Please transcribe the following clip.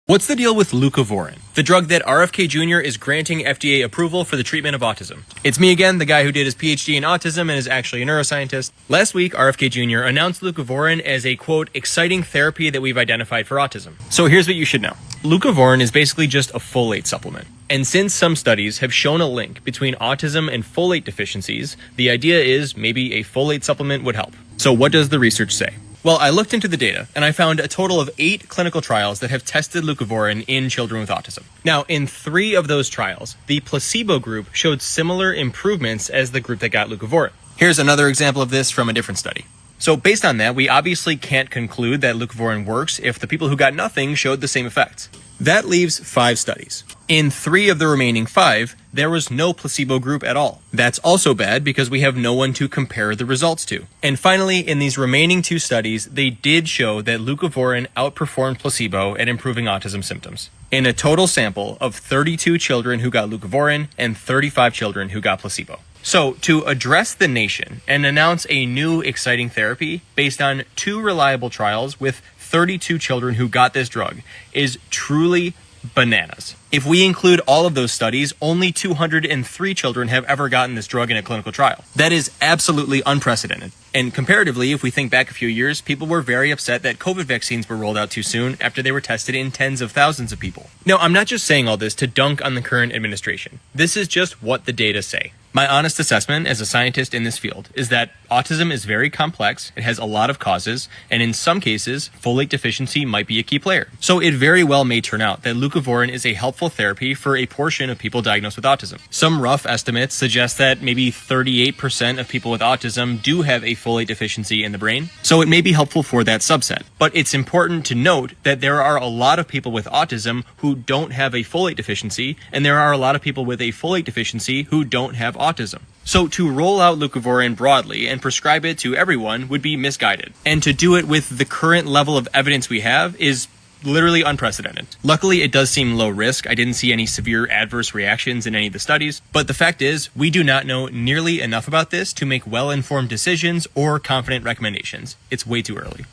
What's the deal with leucovorin, the drug that RFK Jr. is granting FDA approval for the treatment of autism? It's me again, the guy who did his PhD in autism and is actually a neuroscientist. Last week, RFK Jr. announced leucovorin as a, quote, exciting therapy that we've identified for autism. So here's what you should know. Leucovorin is basically just a folate supplement. And since some studies have shown a link between autism and folate deficiencies, the idea is maybe a folate supplement would help. So what does the research say? Well, I looked into the data, and I found a total of 8 clinical trials that have tested leucovorin in children with autism. Now, in 3 of those trials, the placebo group showed similar improvements as the group that got leucovorin. Here's another example of this from a different study. So based on that, we obviously can't conclude that leucovorin works if the people who got nothing showed the same effects. That leaves 5 studies. In 3 of the remaining 5, there was no placebo group at all. That's also bad because we have no one to compare the results to. And finally, in these remaining 2 studies, they did show that leucovorin outperformed placebo at improving autism symptoms. In a total sample of 32 children who got leucovorin and 35 children who got placebo. So, to address the nation and announce a new exciting therapy based on 2 reliable trials with 32 children who got this drug is truly bananas. If we include all of those studies, only 203 children have ever gotten this drug in a clinical trial. That is absolutely unprecedented. And comparatively, if we think back a few years, people were very upset that COVID vaccines were rolled out too soon after they were tested in tens of thousands of people. Now, I'm not just saying all this to dunk on the current administration. This is just what the data say. My honest assessment as a scientist in this field is that autism is very complex, it has a lot of causes, and in some cases, folate deficiency might be a key player. So it very well may turn out that leucovorin is a helpful therapy for a portion of people diagnosed with autism. Some rough estimates suggest that maybe 38% of people with autism do have a folate deficiency in the brain, so it may be helpful for that subset. But it's important to note that there are a lot of people with autism who don't have a folate deficiency, and there are a lot of people with a folate deficiency who don't have autism. So to roll out leucovorin broadly and prescribe it to everyone would be misguided. And to do it with the current level of evidence we have is literally unprecedented. Luckily, it does seem low risk. I didn't see any severe adverse reactions in any of the studies. But the fact is, we do not know nearly enough about this to make well-informed decisions or confident recommendations. It's way too early.